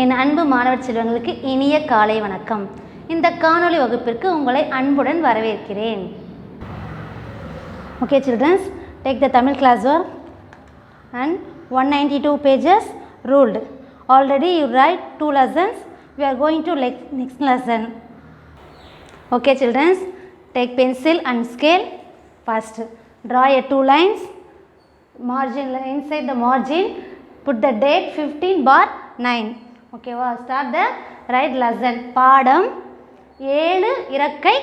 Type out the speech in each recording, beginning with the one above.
என் அன்பு மாணவர் செல்வங்களுக்கு இனிய காலை வணக்கம். இந்த காணொளி வகுப்பிற்கு உங்களை அன்புடன் வரவேற்கிறேன். Okay children, take the Tamil class work and 192 pages ruled. Already you write 2 lessons. We are going to next lesson. Okay children, take pencil and scale. First draw a 2 lines. Margin inside the margin put the date 15/9. Okay, start the right lesson. பாடம் 7 இறக்கை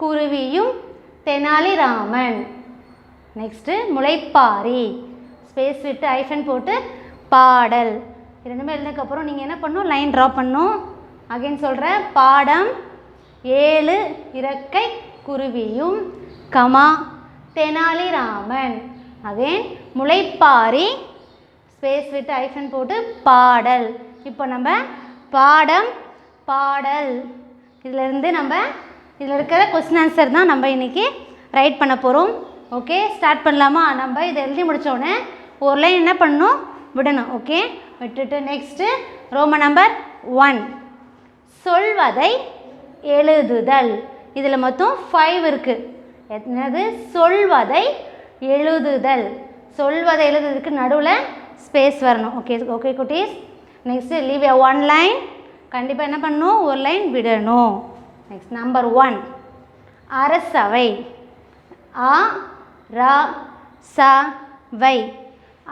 குருவியும் Tenali Raman. Next முளைப்பாரி space விட்டு hyphen போட்டு பாடல் இரண்டுமே எழுதுனதுக்கு அப்புறம் நீங்கள் என்ன பண்ணணும், லைன் ட்ரா பண்ணணும். அகைன் சொல்கிறேன், பாடம் 7 இறக்கை குருவியும் கமா தெனாலி ராமன். அகைன் முளைப்பாரி ஸ்பேஸ் விட்டு ஐஃபன் போட்டு பாடல். இப்போ நம்ம பாடம் பாடல் இதிலேருந்து இதில் இருக்கிற கொஸ்டின் ஆன்சர் தான் நம்ம இன்றைக்கி ரைட் பண்ண போகிறோம். ஓகே, ஸ்டார்ட் பண்ணலாமா? நம்ம இதை எழுதி முடித்தோடனே ஒரு லைன் என்ன பண்ணணும், விடணும். ஓகே, விட்டுட்டு நெக்ஸ்ட்டு ரோமன் நம்பர் 1 சொல்வதை எழுதுதல். இதில் மொத்தம் 5 இருக்குது. என்னது? சொல்வதை எழுதுதல். சொல்வதை எழுதுறதுக்கு நடுவில் ஸ்பேஸ் வரணும். ஓகே ஓகே குட்டீஸ். நெக்ஸ்ட்டு லீவ் ஏ 1 லைன். கண்டிப்பாக என்ன பண்ணணும், ஒரு லைன் விடணும். நெக்ஸ்ட் நம்பர் 1 அரசவை. அ ர ச வை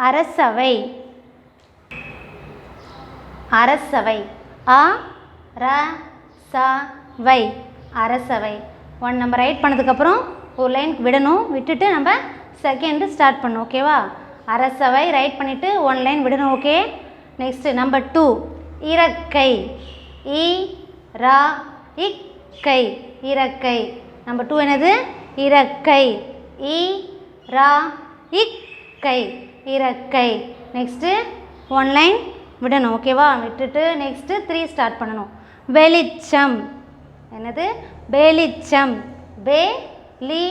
அரசவை. அரசவை அ ர ச வை அரசவை. 1 நம்ம ரைட் பண்ணதுக்கப்புறம் ஒரு லைன் விடணும். விட்டுட்டு நம்ம செகண்டு ஸ்டார்ட் பண்ணணும். ஓகேவா? அரசவை ரைட் பண்ணிவிட்டு 1 லைன் விடணும். ஓகே. நெக்ஸ்ட்டு நம்பர் 2 இறக்கை. இ ரா இக்கை இறக்கை. நம்பர் 2 என்னது? இறக்கை. இ ரா இக்கை இறக்கை. நெக்ஸ்ட்டு 1 லைன் விடணும். ஓகேவா? விட்டுட்டு நெக்ஸ்ட்டு 3 ஸ்டார்ட் பண்ணணும். வெளிச்சம். என்னது? வெளிச்சம். வே லி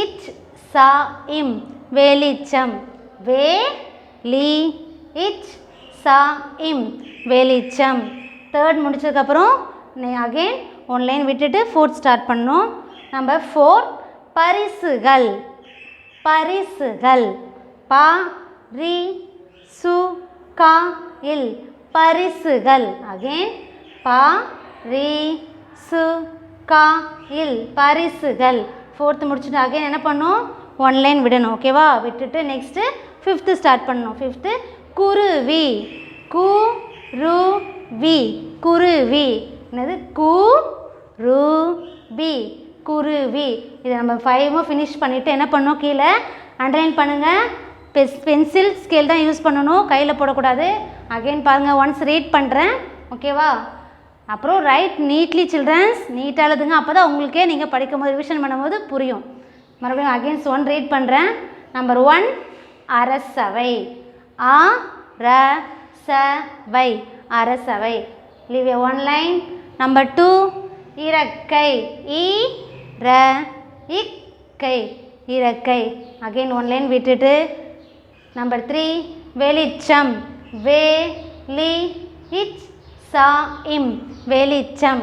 இச் சா இம் வெளிச்சம். வே லி இச் சா இம் வெளிச்சம். 3rd முடிச்சதுக்கப்புறம் அகெயின் 1 லைன் விட்டுட்டு 4th ஸ்டார்ட் பண்ணணும். நம்பர் 4 பரிசுகள். பரிசுகள். ப ரி சு கா இல் பரிசுகள். அகெயின் ப ரி சு கா இல் பரிசுகள். 4th முடிச்சுட்டு அகெயின் என்ன பண்ணணும், 1 லைன் விடணும். ஓகேவா? விட்டுட்டு நெக்ஸ்ட்டு 5th ஸ்டார்ட் பண்ணணும். 5th குருவி. கு ரு வி குருவி. என்னது? கு ரு வி குருவி. இதை நம்ம 5 ஃபினிஷ் பண்ணிவிட்டு என்ன பண்ணணும், கீழே அண்டர்லைன் பண்ணுங்கள். பென்சில் ஸ்கேல் தான் யூஸ் பண்ணணும், கையில் போடக்கூடாது. அகெயின் பாருங்கள், ஒன்ஸ் ரீட் பண்ணுறேன். ஓகேவா? அப்புறம் ரைட் நீட்லி சில்ட்ரன்ஸ். நீட்டாக எழுதுங்க. அப்போ தான் உங்களுக்கே நீங்கள் படிக்கும்போது ரிவிஷன் பண்ணும்போது புரியும். மறுபடியும் அகெயின்ஸ் 1 ரீட் பண்ணுறேன். நம்பர் 1 அரசவை. அ ர ச வை அரசவை. லீவ் ஏ 1 லைன். நம்பர் 2 இறக்கை. இ ர இக்கை இறக்கை. அகெயின் 1 லைன் விட்டுட்டு நம்பர் 3 வெளிச்சம். வே லி இச் சா இம் வெளிச்சம்.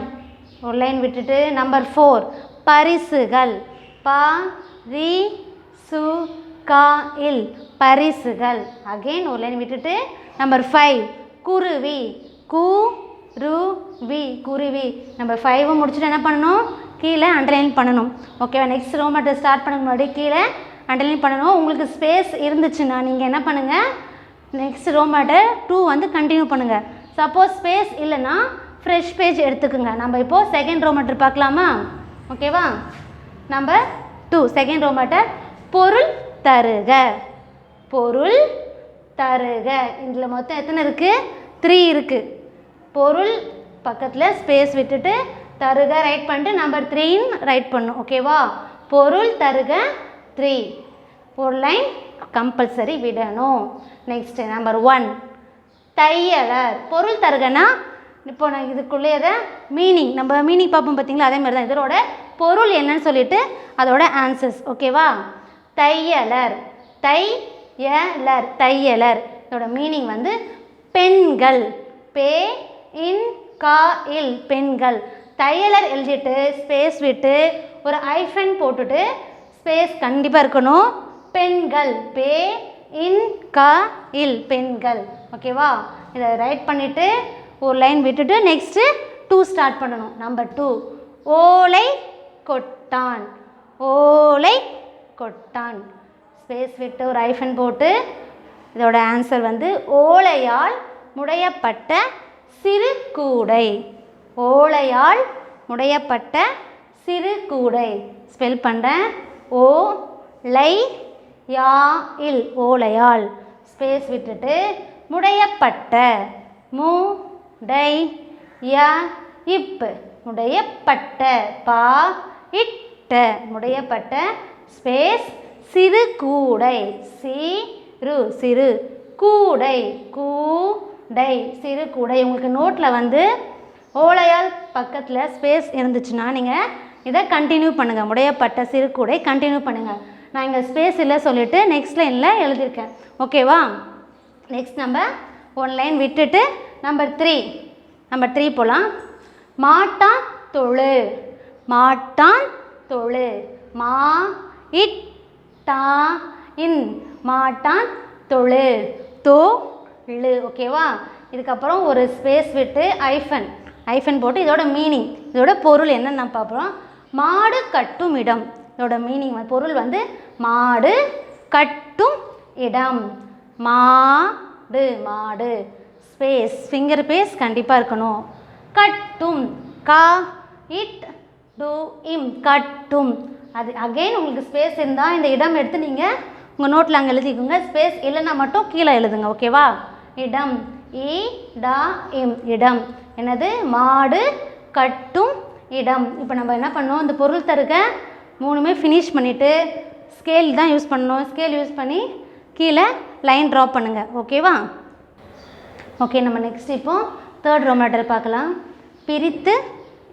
1 லைன் விட்டுட்டு நம்பர் 4 பரிசுகள். ப ரி சு கா இல் பரிசுகள். அகெயின் 1 லைன் விட்டுட்டு நம்பர் 5 குருவி. கு ரு வி குருவி. நம்பர் 5 முடிச்சுட்டு என்ன பண்ணணும், கீழே அண்டர்லைன் பண்ணணும். ஓகேவா? நெக்ஸ்ட் ரோமட்டை ஸ்டார்ட் பண்ண முன்னாடி கீழே அண்டர்லைன் பண்ணணும். உங்களுக்கு ஸ்பேஸ் இருந்துச்சுன்னா நீங்கள் என்ன பண்ணுங்கள், நெக்ஸ்ட் ரோமட்டை 2 கண்டினியூ பண்ணுங்கள். சப்போஸ் ஸ்பேஸ் இல்லைன்னா ஃப்ரெஷ் பேஜ் எடுத்துக்குங்க. நம்ம இப்போது செகண்ட் ரோமட்டர் பார்க்கலாமா? ஓகேவா? நம்பர் 2 செகண்ட் ரோமட்டர் பொருள் தருக. பொருள் தருக. இதில் மொத்தம் எத்தனை இருக்குது? 3 இருக்குது. பொருள் பக்கத்தில் ஸ்பேஸ் விட்டுட்டு தருக ரைட் பண்ணிட்டு நம்பர் 3 ரைட் பண்ணும். ஓகேவா? பொருள் தருக 3. ஒரு லைன் கம்பல்சரி விடணும். Next number 1 தையலர். பொருள் தருகன்னா இப்போ நான் இதுக்குள்ளே மீனிங் நம்ம மீனிங் பார்ப்போம் பார்த்தீங்களா, அதே மாதிரி தான் இதோட பொருள் என்னன்னு சொல்லிட்டு அதோட ஆன்சர்ஸ். ஓகேவா? தையலர். தையலர் தையலர். இதோட மீனிங் பெண்கள். பே இன் கா இல் பெண்கள். தையலர் எழுதிட்டு ஸ்பேஸ் விட்டு ஒரு ஐஃபன் போட்டுட்டு ஸ்பேஸ் கண்டிப்பாக இருக்கணும். பெண்கள் பே இன் கா இல் பெண்கள். ஓகேவா? இதை ரைட் பண்ணிவிட்டு ஒரு லைன் விட்டுட்டு நெக்ஸ்ட்டு 2 ஸ்டார்ட் பண்ணணும். நம்பர் 2 ஓலை கொட்டான். ஓலை கொட்டான். ஸ்பேஸ் விட்டு ஒரு ஐஃபன் போட்டு இதோட ஆன்சர் வந்து ஓலையால் முடையப்பட்ட சிறு கூடை. ஓலையால் முடையப்பட்ட சிறு கூடை. ஸ்பெல் பண்ணுறேன். ஓ லை யா இல் ஓலையால். ஸ்பேஸ் விட்டுட்டு முடையப்பட்ட மு டை ய இப் முடையப்பட்ட பா இட்ட முடையப்பட்ட ஸ்பேஸ் சிறு கூடை சிறு சிறு கூடை கூடை சிறு கூடை. உங்களுக்கு நோட்டில் வந்து ஓலையால் பக்கத்தில் ஸ்பேஸ் இருந்துச்சுன்னா நீங்கள் இதை கண்டினியூ பண்ணுங்கள். முடையப்பட்ட சிறு கூடை கண்டினியூ பண்ணுங்கள். நான் இங்கே ஸ்பேஸ் இல்லை சொல்லிவிட்டு நெக்ஸ்ட் லைனில் எழுதியிருக்கேன். ஓகேவா? நெக்ஸ்ட் நம்ம 1 லைன் விட்டுட்டு நம்பர் 3 போகலாம். மாட்டான் தொழு. மாட்டான் தொழு மா இட் டா இன் மாட்டான் தொழு தோ இழு. ஓகேவா? இதுக்கப்புறம் ஒரு ஸ்பேஸ் விட்டு ஐஃபன் போட்டு இதோட மீனிங் இதோட பொருள் என்னன்னு நான் பார்ப்போம். மாடு கட்டும் இடம். இதோட மீனிங் பொருள் வந்து மாடு கட்டும் இடம். மாடு மாடு ஸ்பேஸ் ஃபிங்கர் பேஸ் கண்டிப்பாக இருக்கணும். கட்டும் கா இட் டு இம் கட்டும். அது அகெயின் உங்களுக்கு ஸ்பேஸ் இருந்தால் இந்த இடம் எடுத்து நீங்கள் உங்கள் நோட்டில் அங்கே எழுதிக்கோங்க. ஸ்பேஸ் இல்லைன்னா மட்டும் கீழே எழுதுங்க. ஓகேவா? இடம் இ டா இம் இடம். என்னது? மாடு கட்டும் இடம். இப்போ நம்ம என்ன பண்ணோம்? இந்த பொருள் தருக 3மே ஃபினிஷ் பண்ணிவிட்டு ஸ்கேல் தான் யூஸ் பண்ணணும். ஸ்கேல் யூஸ் பண்ணி கீழே லைன் ட்ரா பண்ணுங்கள். ஓகேவா? ஓகே, நம்ம நெக்ஸ்ட் இப்போ 3rd ரோ மேட்டர் பார்க்கலாம். பிரித்து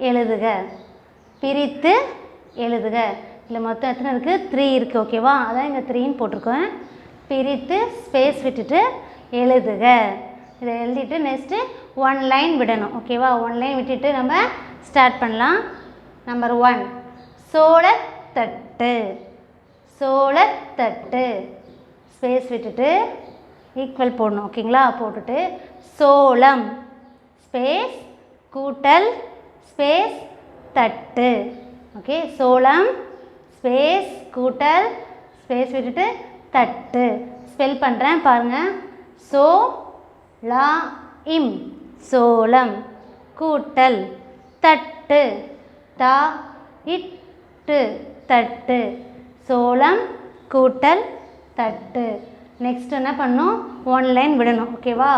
எழுதுக. பிரித்து எழுதுக. இதில் மொத்தம் எத்தனை இருக்குது? 3 இருக்குது. ஓகேவா? அதான் இங்கே 3ன்னு போட்டிருக்கோம். பிரித்து ஸ்பேஸ் விட்டுட்டு எழுதுக. இதை எழுதிட்டு நெக்ஸ்ட்டு 1 லைன் விடணும். ஓகேவா? 1 லைன் விட்டுட்டு நம்ம ஸ்டார்ட் பண்ணலாம். நம்பர் 1 சோளத்தட்டு. சோளத்தட்டு ஸ்பேஸ் விட்டுட்டு ஈக்குவல் போடணும். ஓகேங்களா? போட்டுட்டு சோளம் ஸ்பேஸ் கூட்டல் ஸ்பேஸ் தட்டு. ஓகே, சோளம் ஸ்பேஸ் கூட்டல் ஸ்பேஸ் விட்டுட்டு தட்டு. ஸ்பெல் பண்ணுறேன் பாருங்கள். சோ லா இம் சோளம் கூட்டல் தட்டு தா இட்டு தட்டு. சோளம் கூட்டல் தட்டு. நெக்ஸ்ட் என்ன பண்ணணும்? 1 லைன் விடணும். ஓகேவா?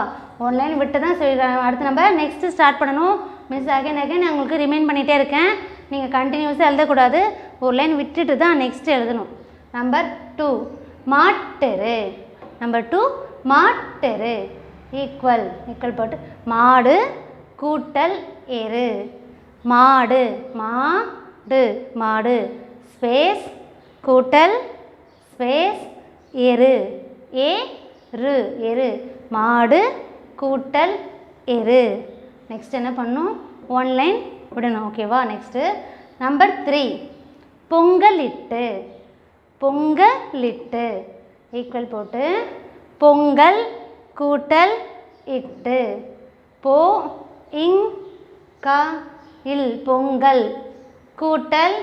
1 லைன் விட்டு தான் அடுத்து நம்ம நெக்ஸ்ட்டு ஸ்டார்ட் பண்ணணும். மிஸ் அகைன் நான் உங்களுக்கு ரிமைண்ட் பண்ணிகிட்டே இருக்கேன். நீங்கள் கண்டினியூஸாக எழுதக்கூடாது. 1 லைன் விட்டுட்டு தான் நெக்ஸ்ட் எழுதணும். நம்பர் 2 மாட்டெரு. நம்பர் 2 மாட்டெரு ஈக்குவல் போட்டு மாடு கூட்டல் எரு. மாடு மாடு மாடு ஸ்பேஸ் கூட்டல் ஸ்பேஸ் எரு ஏ ரு எரு. மாடு கூட்டல் எரு. நெக்ஸ்ட் என்ன பண்ணணும்? 1 லைன் விடணும். ஓகேவா? நெக்ஸ்ட்டு நம்பர் 3 பொங்கலிட்டு. பொங்கலிட்டு ஈக்குவல் போட்டு பொங்கல் கூட்டல் இட்டு போ இங் கா இல் பொங்கல் கூட்டல்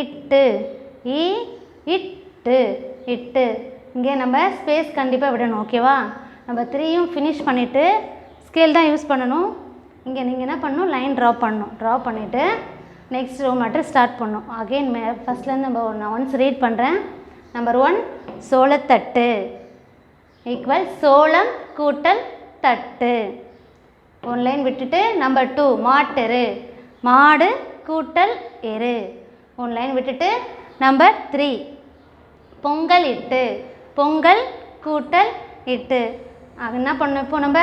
இட்டு இ இட்டு இட்டு. இங்கே நம்ம ஸ்பேஸ் கண்டிப்பாக விடணும். ஓகேவா? நம்ம 3யும் ஃபினிஷ் பண்ணிவிட்டு ஸ்கேல் தான் யூஸ் பண்ணணும். இங்கே நீங்கள் என்ன பண்ணணும்? லைன் ட்ரா பண்ணணும். ட்ரா பண்ணிவிட்டு நெக்ஸ்ட் ரோ மேட்டர் ஸ்டார்ட் பண்ணணும். அகெயின் ஃபஸ்ட்லேருந்து நம்ம நான் ஒன்ஸ் ரீட் பண்ணுறேன். நம்பர் 1 சோளத்தட்டு ஈக்குவல் சோளம் கூட்டல் தட்டு. 1 லைன் விட்டுட்டு நம்பர் 2 மாட்டெரு மாடு கூட்டல் எரு. 1 லைன் விட்டுட்டு நம்பர் 3 பொங்கல் இட்டு பொங்கல் கூட்டல் இட்டு. அது என்ன பண்ணணும்? இப்போ நம்ம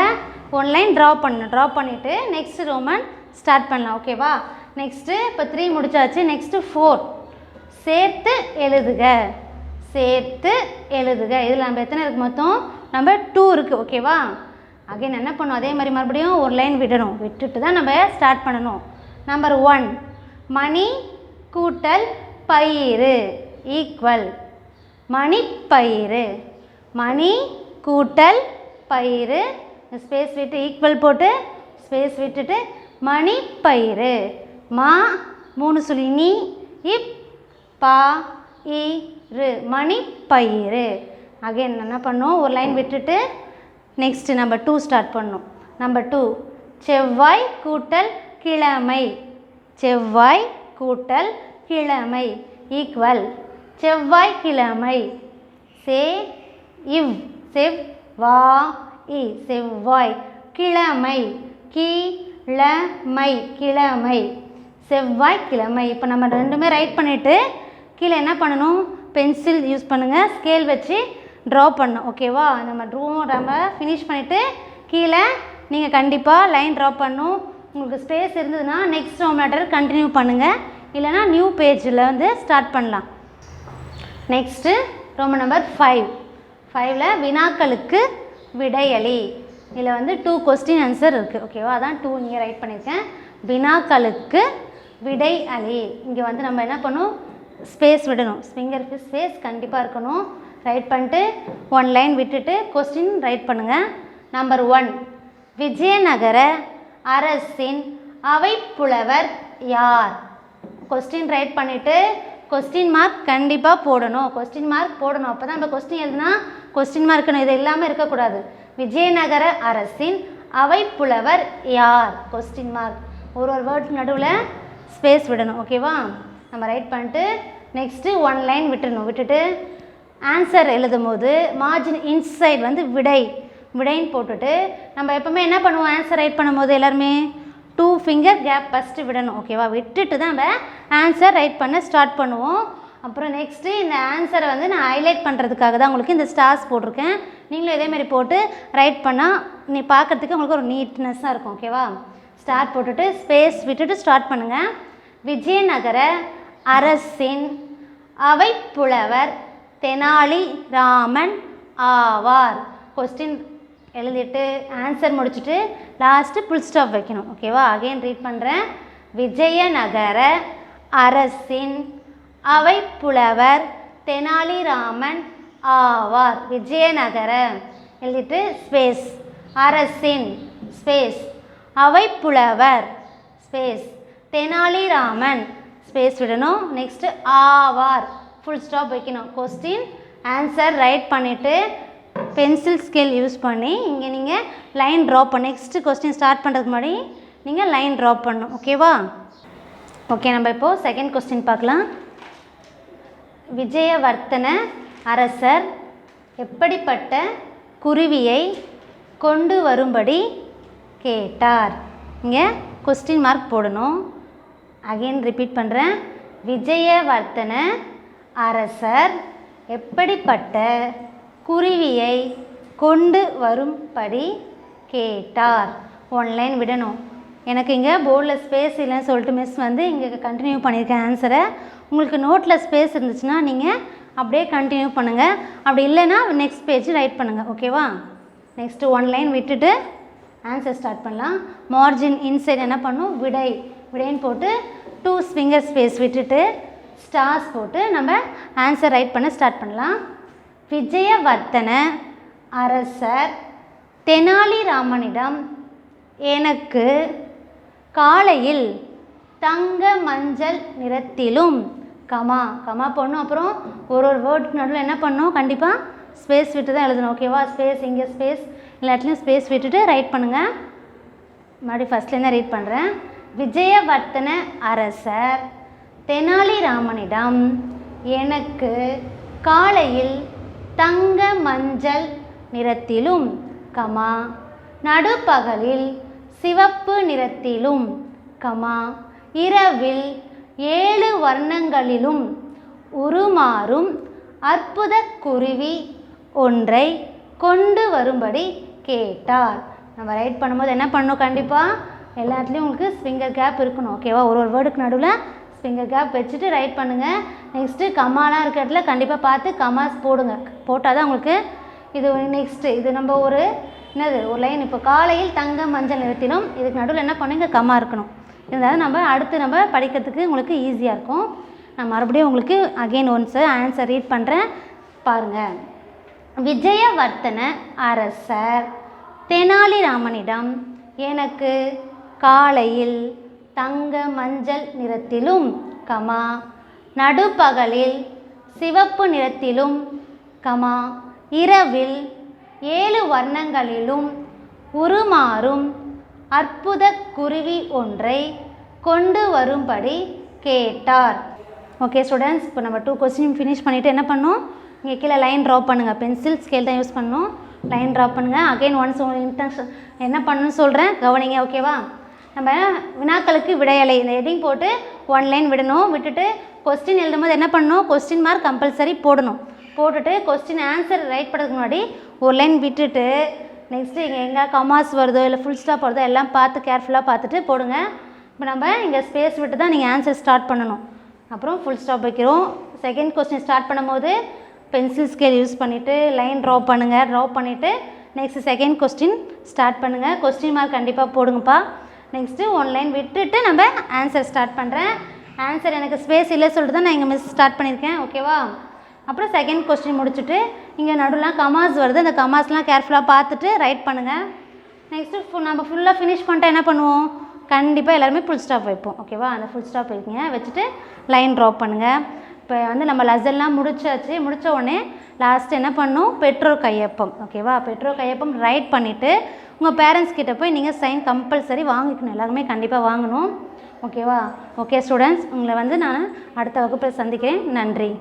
1 லைன் ட்ரா பண்ணணும். ட்ரா பண்ணிவிட்டு நெக்ஸ்ட் ரோமன் ஸ்டார்ட் பண்ணலாம். ஓகேவா? நெக்ஸ்ட்டு இப்போ 3 முடிச்சாச்சு. நெக்ஸ்ட்டு 4 சேர்த்து எழுதுக. சேர்த்து எழுதுக. இதில் நம்ம எத்தனை இருக்குது? மொத்தம் நம்பர் 2 இருக்குது. ஓகேவா? அகைன் என்ன பண்ணணும், அதே மாதிரி மறுபடியும் ஒரு லைன் விடணும், விட்டுட்டு தான் நம்ம ஸ்டார்ட் பண்ணணும். நம்பர் 1 மணி கூட்டல் பயிறு ஈக்குவல் மணிப்பயிறு. மணி கூட்டல் பயிறு ஸ்பேஸ் விட்டு ஈக்குவல் போட்டு ஸ்பேஸ் விட்டுட்டு மணிப்பயிறு. மா 3 சுழி நீ இப் பா இரு மணிப்பயிறு. அகைன் என்ன பண்ணோம், ஒரு லைன் விட்டுட்டு நெக்ஸ்ட்டு நம்பர் 2 ஸ்டார்ட் பண்ணோம். நம்பர் 2 செவ்வாய் கூட்டல் கிழமை. செவ்வாய் கூட்டல் கிழமை ஈக்குவல் செவ்வாய்க்கிழமை. சே இவ் செவ்வாய் செவ்வாய் கிழமை கிழமை கிழமை செவ்வாய்க்கிழமை. இப்போ நம்ம ரெண்டுமே ரைட் பண்ணிவிட்டு கீழே என்ன பண்ணணும், பென்சில் யூஸ் பண்ணுங்கள், ஸ்கேல் வச்சு ட்ரா பண்ணணும். ஓகேவா? நம்ம ஃபினிஷ் பண்ணிவிட்டு கீழே நீங்கள் கண்டிப்பாக லைன் ட்ரா பண்ணணும். உங்களுக்கு ஸ்பேஸ் இருந்ததுன்னா நெக்ஸ்ட் ரோம் லெட்டர் கண்டினியூ பண்ணுங்கள், இல்லைனா நியூ பேஜில் வந்து ஸ்டார்ட் பண்ணலாம். நெக்ஸ்ட்டு ரோமன் நம்பர் 5 வினாக்களுக்கு விடையளி. இதில் வந்து 2 கொஸ்டின் ஆன்சர் இருக்குது. ஓகேவா? அதான் 2 இங்கே ரைட் பண்ணியிருக்கேன். வினாக்களுக்கு விடை அளி. இங்கே வந்து நம்ம என்ன பண்ணணும், ஸ்பேஸ் விடணும். ஃபிங்கருக்கு ஸ்பேஸ் கண்டிப்பாக இருக்கணும். ரைட் பண்ணிட்டு 1 லைன் விட்டுட்டு கொஸ்டின் ரைட் பண்ணுங்கள். நம்பர் 1 விஜயநகர அரசின் அவைப்புலவர் யார்? கொஸ்டின் ரைட் பண்ணிவிட்டு கொஸ்டின் மார்க் கண்டிப்பாக போடணும். கொஸ்டின் மார்க் போடணும், அப்போ தான் நம்ம கொஸ்டின் எழுதுனா கொஸ்டின் மார்க் இருக்கணும். இது எல்லாமே இருக்கக்கூடாது. விஜயநகர அரசின் அவைப்புலவர் யார்? Question mark. ஒரு வேர்டுக்கு நடுவில் ஸ்பேஸ் விடணும். ஓகேவா? நம்ம ரைட் பண்ணிட்டு நெக்ஸ்ட்டு 1 லைன் விட்டுடணும். விட்டுட்டு ஆன்சர் எழுதும் போது மார்ஜின் இன்சைட் வந்து விடைன்னு போட்டுட்டு நம்ம எப்போவுமே என்ன பண்ணுவோம், ஆன்சர் ரைட் பண்ணும்போது எல்லாருமே 2 ஃபிங்கர் கேப் ஃபஸ்ட்டு விடணும். ஓகேவா? விட்டுட்டு தான் நம்ம ஆன்சர் ரைட் பண்ண ஸ்டார்ட் பண்ணுவோம். அப்புறம் நெக்ஸ்ட்டு இந்த ஆன்சரை வந்து நான் ஹைலைட் பண்ணுறதுக்காக தான் உங்களுக்கு இந்த ஸ்டார்ஸ் போட்டிருக்கேன். நீங்களும் இதேமாதிரி போட்டு ரைட் பண்ணால் நீ பார்க்குறதுக்கு உங்களுக்கு ஒரு நீட்னஸ்ஸாக இருக்கும். ஓகேவா? ஸ்டார்ட் போட்டுட்டு ஸ்பேஸ் விட்டுட்டு ஸ்டார்ட் பண்ணுங்கள். விஜயநகர அரசின் அவைப்புலவர் தெனாலிராமன் ஆவார். கொஸ்டின் எழுதிட்டு ஆன்சர் முடிச்சுட்டு லாஸ்ட்டு ஃபுல் ஸ்டாப் வைக்கணும். ஓகேவா? அகைன் ரீட் பண்ணுறேன். விஜயநகர அரசின் அவைப்புலவர் தெனாலிராமன் ஆவார். விஜயநகர எழுதிட்டு ஸ்பேஸ் அரசின் ஸ்பேஸ் அவைப்புலவர் ஸ்பேஸ் தெனாலிராமன் ஸ்பேஸ் விடணும். நெக்ஸ்ட்டு ஆவார் ஃபுல் ஸ்டாப் வைக்கணும். கொஸ்டின் ஆன்சர் ரைட் பண்ணிவிட்டு பென்சில் ஸ்கேல் யூஸ் பண்ணி இங்கே நீங்கள் லைன் ட்ரா பண்ணி நெக்ஸ்ட்டு கொஸ்டின் ஸ்டார்ட் பண்ணுறதுக்கு முன்னாடி நீங்கள் லைன் ட்ரா பண்ணணும். ஓகேவா? ஓகே, நம்ம இப்போது செகண்ட் கொஸ்டின் பார்க்கலாம். விஜயவர்த்தன அரசர் எப்படிப்பட்ட குருவியை கொண்டு வரும்படி கேட்டார்? இங்கே கொஸ்டின் மார்க் போடணும். அகைன் ரிப்பீட் பண்ணுறேன். விஜயவர்த்தன அரசர் எப்படிப்பட்ட குருவியை கொண்டு வரும்படி கேட்டார். 1 லைன் விடணும். எனக்கு இங்கே போர்டில் ஸ்பேஸ் இல்லைன்னு சொல்லிட்டு மிஸ் வந்து இங்கே கண்டினியூ பண்ணியிருக்கேன் ஆன்சரை. உங்களுக்கு நோட்டில் ஸ்பேஸ் இருந்துச்சுன்னா நீங்கள் அப்படியே கண்டினியூ பண்ணுங்கள். அப்படி இல்லைன்னா நெக்ஸ்ட் பேஜ் ரைட் பண்ணுங்கள். ஓகேவா? நெக்ஸ்ட்டு 1 லைன் விட்டுட்டு ஆன்சர் ஸ்டார்ட் பண்ணலாம். மார்ஜின் இன்சைட் என்ன பண்ணும், விடைன்னு போட்டு 2 ஃபிங்கர் ஸ்பேஸ் விட்டுட்டு ஸ்டார்ஸ் போட்டு நம்ம ஆன்சர் ரைட் பண்ண ஸ்டார்ட் பண்ணலாம். விஜயவர்த்தன அரசர் தெனாலிராமனிடம் எனக்கு காலையில் தங்க மஞ்சள் நிறத்திலும் கமா போடணும். அப்புறம் ஒரு வேர்டுக்கு நடுவில் என்ன பண்ணணும், கண்டிப்பாக ஸ்பேஸ் விட்டு தான் எழுதணும். ஓகேவா? ஸ்பேஸ் இங்கே ஸ்பேஸ் எல்லாத்துலேயும் ஸ்பேஸ் விட்டுட்டு ரைட் பண்ணுங்கள். மறுபடியும் ஃபஸ்ட்லேருந்து ரீட் பண்ணுறேன். விஜயவர்த்தன அரசர் தெனாலிராமனிடம் எனக்கு காலையில் தங்க மஞ்சள் நிறத்திலும் நடுப்பகலில் சிவப்பு நிறத்திலும் இரவில் 7 வர்ணங்களிலும் உருமாறும் அற்புத குருவி ஒன்றை கொண்டு வரும்படி கேட்டார். நம்ம ரைட் பண்ணும்போது என்ன பண்ணணும், கண்டிப்பாக எல்லாத்துலேயும் உங்களுக்கு ஃபிங்கர் கேப் இருக்கணும். ஓகேவா? ஒரு வேர்டுக்கு நடுவில் ஃபிங்கர் கேப் வச்சுட்டு ரைட் பண்ணுங்கள். நெக்ஸ்ட்டு கமாலாம் இருக்கிற இடத்துல கண்டிப்பாக பார்த்து கமாஸ் போடுங்க. போட்டால் தான் உங்களுக்கு இது நெக்ஸ்ட்டு இது நம்ம ஒரு என்னது ஒரு லைன் இப்போ காலையில் தங்க மஞ்சள் நிறத்திலும் இதுக்கு நடுவில் என்ன பண்ணுங்க கம்மா இருக்கணும். இருந்தாலும் நம்ம அடுத்து நம்ம படிக்கிறதுக்கு உங்களுக்கு ஈஸியாக இருக்கும். நான் மறுபடியும் உங்களுக்கு அகெயின் ஒன்ஸு ஆன்சர் ரீட் பண்ணுறேன் பாருங்கள். விஜயவர்த்தன அரசர் தெனாலிராமனிடம் எனக்கு காலையில் தங்க மஞ்சள் நிறத்திலும் கமா நடுப்பகலில் சிவப்பு நிறத்திலும் கமா இரவில் 7 வர்ணங்களிலும் உருமாறும் அற்புத குருவி ஒன்றை கொண்டு வரும்படி கேட்டார். ஓகே ஸ்டூடெண்ட்ஸ், இப்போ நம்ம 2 கொஸ்டின் ஃபினிஷ் பண்ணிவிட்டு என்ன பண்ணோம், இங்கே கீழே லைன் ட்ரா பண்ணுங்கள். பென்சில் ஸ்கேல் தான் யூஸ் பண்ணணும். லைன் ட்ரா பண்ணுங்கள். அகைன் ஒன்ஸ் இன்டென்ஷன் என்ன பண்ணணும்னு சொல்கிறேன், கவனிங்க. ஓகேவா? நம்ம வினாக்களுக்கு விடையலை இந்த ஹெட்டிங் போட்டு 1 லைன் விடணும். விட்டுட்டு கொஸ்டின் எழுதும்போது என்ன பண்ணணும், கொஸ்டின் மார்க் கம்பல்சரி போடணும். போட்டுட்டு கொஸ்டின் ஆன்சர் ரைட் பண்ணுறதுக்கு முன்னாடி ஒரு லைன் விட்டுட்டு நெக்ஸ்ட்டு இங்கே எங்கே கமாஸ் வருதோ இல்லை ஃபுல் ஸ்டாப் வருதோ எல்லாம் பார்த்து கேர்ஃபுல்லாக பார்த்துட்டு போடுங்க. இப்போ நம்ம இங்கே ஸ்பேஸ் விட்டு தான் நீங்கள் ஆன்சர் ஸ்டார்ட் பண்ணணும். அப்புறம் ஃபுல் ஸ்டாப் வைக்கிறோம். செகண்ட் கொஸ்டின் ஸ்டார்ட் பண்ணும்போது பென்சில் ஸ்கேல் யூஸ் பண்ணிவிட்டு லைன் ட்ரா பண்ணுங்கள். ட்ரா பண்ணிவிட்டு நெக்ஸ்ட்டு செகண்ட் கொஸ்டின் ஸ்டார்ட் பண்ணுங்கள். கொஸ்டின் மார்க் கண்டிப்பாக போடுங்கப்பா. நெக்ஸ்ட்டு 1 லைன் விட்டுட்டு நம்ம ஆன்சர் ஸ்டார்ட் பண்ணுறேன். ஆன்சர் எனக்கு ஸ்பேஸ் இல்லை சொல்லிட்டு தான் நான் இங்கே மிஸ் ஸ்டார்ட் பண்ணியிருக்கேன். ஓகேவா? அப்புறம் செகண்ட் கொஸ்டின் முடிச்சுட்டு இங்கே நடுவில் கமாஸ் வருது, அந்த கமாஸ்லாம் கேர்ஃபுல்லாக பார்த்துட்டு ரைட் பண்ணுங்கள். நெக்ஸ்ட்டு நம்ம ஃபுல்லாக ஃபினிஷ் பண்ணிட்டா என்ன பண்ணுவோம், கண்டிப்பாக எல்லாருமே ஃபுல் ஸ்டாப் வைப்போம். ஓகேவா? அந்த ஃபுல் ஸ்டாப் வைக்கிங்க. வச்சுட்டு லைன் ட்ராப் பண்ணுங்கள். இப்போ வந்து நம்ம லெசன்லாம் முடிச்சாச்சு. முடித்த உடனே லாஸ்ட்டு என்ன பண்ணணும், பெற்றோர் கையொப்பம். ஓகேவா? பெற்றோர் கையொப்பம் ரைட் பண்ணிவிட்டு உங்கள் பேரண்ட்ஸ் கிட்டே போய் நீங்கள் சைன் கம்பல்சரி வாங்கிக்கணும். எல்லாருமே கண்டிப்பாக வாங்கணும். ஓகேவா? ஓகே ஸ்டூடெண்ட்ஸ், உங்களை வந்து நான் அடுத்த வகுப்பில் சந்திக்கிறேன். நன்றி.